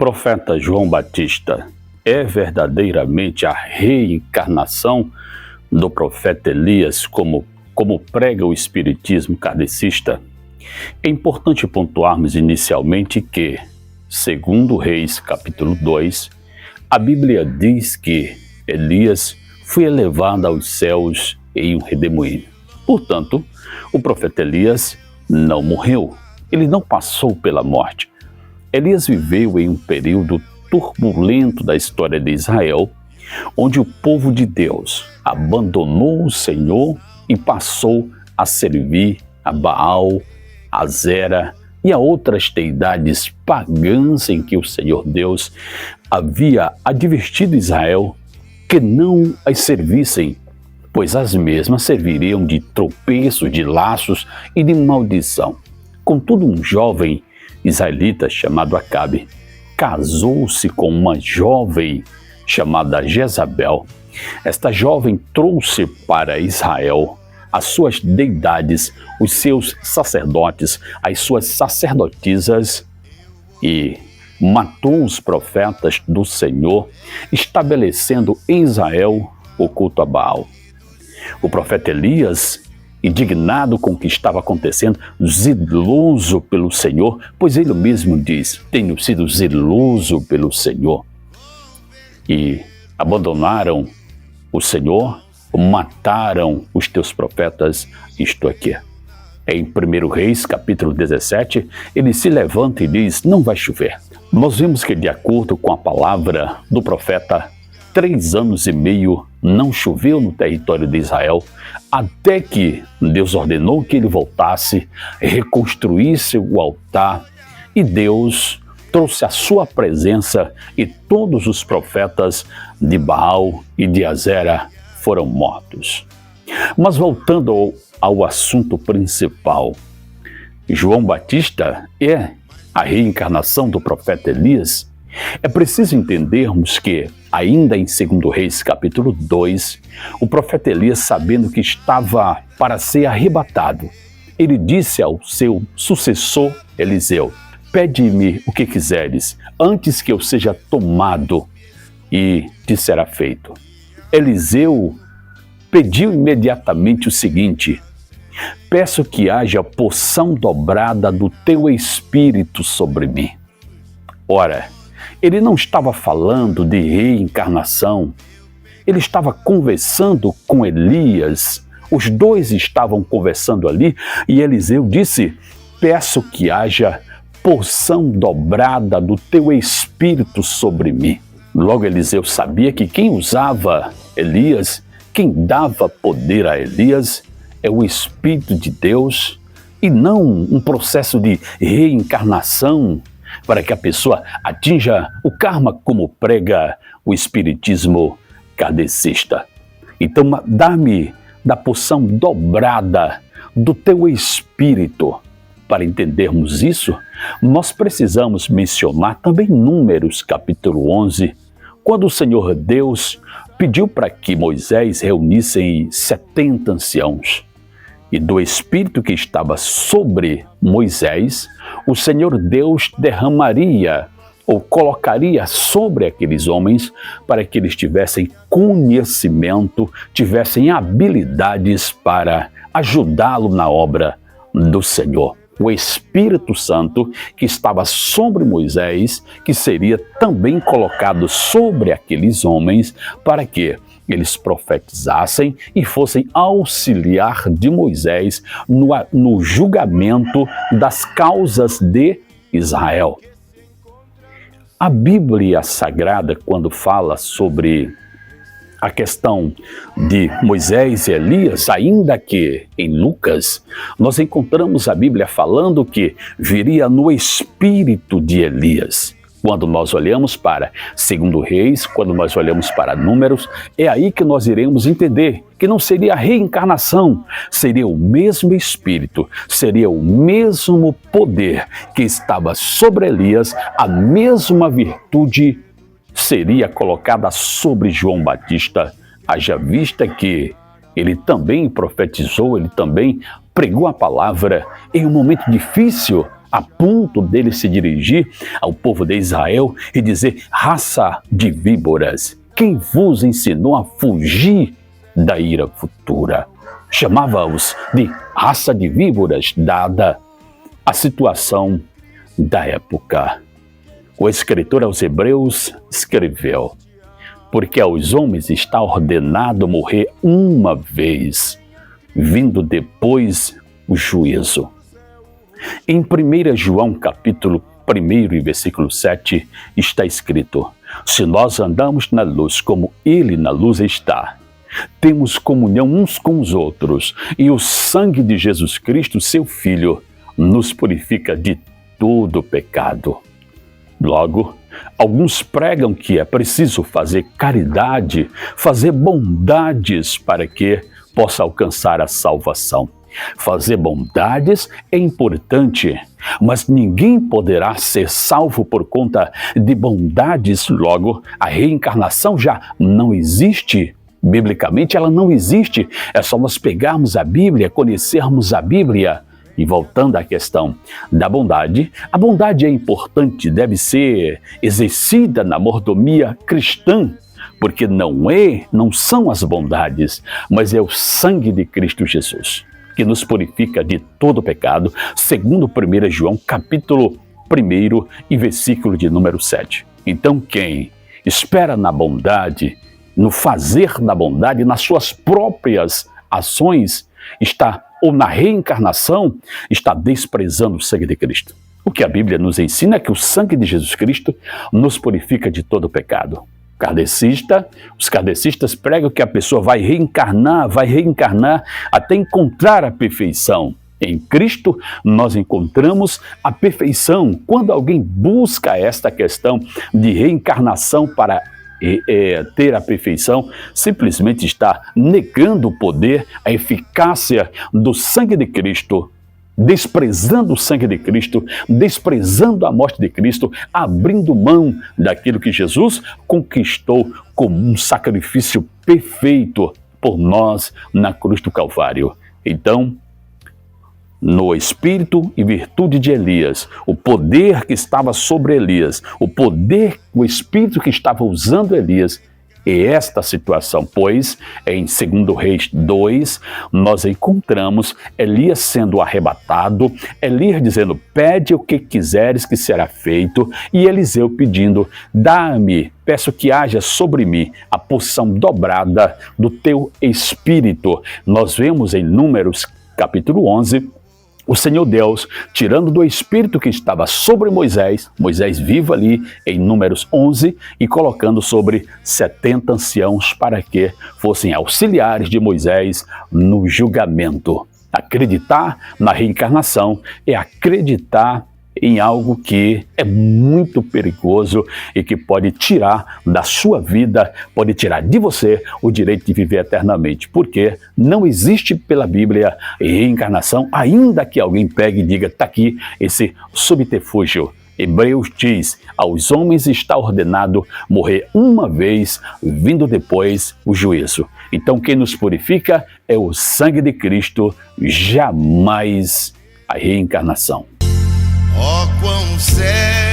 profeta João Batista é verdadeiramente a reencarnação do profeta Elias, como prega o espiritismo kardecista? É importante pontuarmos inicialmente que, segundo Reis capítulo 2, a Bíblia diz que Elias foi elevado aos céus em um redemoinho. Portanto, o profeta Elias não morreu, ele não passou pela morte. Elias viveu em um período turbulento da história de Israel, onde o povo de Deus abandonou o Senhor e passou a servir a Baal, a Zera e a outras deidades pagãs em que o Senhor Deus havia advertido Israel que não as servissem, pois as mesmas serviriam de tropeço, de laços e de maldição. Contudo, um jovem israelita chamado Acabe casou-se com uma jovem chamada Jezabel. Esta jovem trouxe para Israel as suas deidades, os seus sacerdotes, as suas sacerdotisas e matou os profetas do Senhor, estabelecendo em Israel o culto a Baal. O profeta Elias, indignado com o que estava acontecendo, zeloso pelo Senhor, pois ele mesmo diz: tenho sido zeloso pelo Senhor. E abandonaram o Senhor, mataram os teus profetas, isto aqui. Em 1 Reis, capítulo 17, ele se levanta e diz: não vai chover. Nós vemos que, de acordo com a palavra do profeta, 3 anos e meio não choveu no território de Israel, até que Deus ordenou que ele voltasse, reconstruísse o altar, e Deus trouxe a sua presença e todos os profetas de Baal e de Azera foram mortos. Mas voltando ao assunto principal, João Batista é a reencarnação do profeta Elias. É preciso entendermos que, ainda em 2 Reis capítulo 2, o profeta Elias, sabendo que estava para ser arrebatado, ele disse ao seu sucessor Eliseu: pede-me o que quiseres, antes que eu seja tomado, e te será feito. Eliseu pediu imediatamente o seguinte: peço que haja porção dobrada do teu espírito sobre mim. Ora, ele não estava falando de reencarnação, ele estava conversando com Elias. Os dois estavam conversando ali e Eliseu disse: peço que haja porção dobrada do teu espírito sobre mim. Logo, Eliseu sabia que quem usava Elias, quem dava poder a Elias, é o Espírito de Deus e não um processo de reencarnação para que a pessoa atinja o karma, como prega o espiritismo kardecista. Então, dá-me da porção dobrada do teu espírito. Para entendermos isso, nós precisamos mencionar também Números capítulo 11, quando o Senhor Deus pediu para que Moisés reunisse 70 anciãos. E do Espírito que estava sobre Moisés, o Senhor Deus derramaria ou colocaria sobre aqueles homens para que eles tivessem conhecimento, tivessem habilidades para ajudá-lo na obra do Senhor. O Espírito Santo que estava sobre Moisés, que seria também colocado sobre aqueles homens para que eles profetizassem e fossem auxiliar de Moisés no julgamento das causas de Israel. A Bíblia Sagrada, quando fala sobre a questão de Moisés e Elias, ainda que em Lucas, nós encontramos a Bíblia falando que viria no espírito de Elias. Quando nós olhamos para 2 Reis, quando nós olhamos para Números, é aí que nós iremos entender que não seria a reencarnação, seria o mesmo Espírito, seria o mesmo poder que estava sobre Elias, a mesma virtude seria colocada sobre João Batista, haja vista que ele também profetizou, ele também pregou a palavra em um momento difícil a ponto dele se dirigir ao povo de Israel e dizer: raça de víboras, quem vos ensinou a fugir da ira futura? Chamava-os de raça de víboras, dada a situação da época. O escritor aos Hebreus escreveu: porque aos homens está ordenado morrer uma vez, vindo depois o juízo. Em 1 João capítulo 1 e versículo 7 está escrito: se nós andamos na luz como ele na luz está, temos comunhão uns com os outros, e o sangue de Jesus Cristo, seu Filho, nos purifica de todo pecado. Logo, alguns pregam que é preciso fazer caridade, fazer bondades para que possa alcançar a salvação. Fazer bondades é importante, mas ninguém poderá ser salvo por conta de bondades. Logo, a reencarnação já não existe. Biblicamente, ela não existe. É só nós pegarmos a Bíblia, conhecermos a Bíblia. E voltando à questão da bondade, a bondade é importante, deve ser exercida na mordomia cristã, porque não são as bondades, mas é o sangue de Cristo Jesus, que nos purifica de todo pecado, segundo 1 João capítulo 1 e versículo de número 7. Então quem espera na bondade, no fazer da bondade, nas suas próprias ações, ou na reencarnação, está desprezando o sangue de Cristo. O que a Bíblia nos ensina é que o sangue de Jesus Cristo nos purifica de todo pecado. Os kardecistas pregam que a pessoa vai reencarnar até encontrar a perfeição. Em Cristo, nós encontramos a perfeição. Quando alguém busca esta questão de reencarnação para ter a perfeição, simplesmente está negando o poder, a eficácia do sangue de Cristo, desprezando o sangue de Cristo, desprezando a morte de Cristo, abrindo mão daquilo que Jesus conquistou como um sacrifício perfeito por nós na cruz do Calvário. Então, no espírito e virtude de Elias, o poder que estava sobre Elias, o espírito que estava usando Elias, e esta situação, pois, em 2 Reis 2, nós encontramos Elias sendo arrebatado, Elias dizendo: pede o que quiseres que será feito, e Eliseu pedindo: dá-me, peço que haja sobre mim a porção dobrada do teu espírito. Nós vemos em Números capítulo 11, o Senhor Deus tirando do espírito que estava sobre Moisés vivo ali em Números 11, e colocando sobre 70 anciãos para que fossem auxiliares de Moisés no julgamento. Acreditar na reencarnação é acreditar em algo que é muito perigoso e que pode tirar da sua vida, pode tirar de você o direito de viver eternamente. Porque não existe pela Bíblia reencarnação, ainda que alguém pegue e diga: está aqui esse subterfúgio. Hebreus diz: aos homens está ordenado morrer uma vez, vindo depois o juízo. Então quem nos purifica é o sangue de Cristo, jamais a reencarnação. Oh, quão sério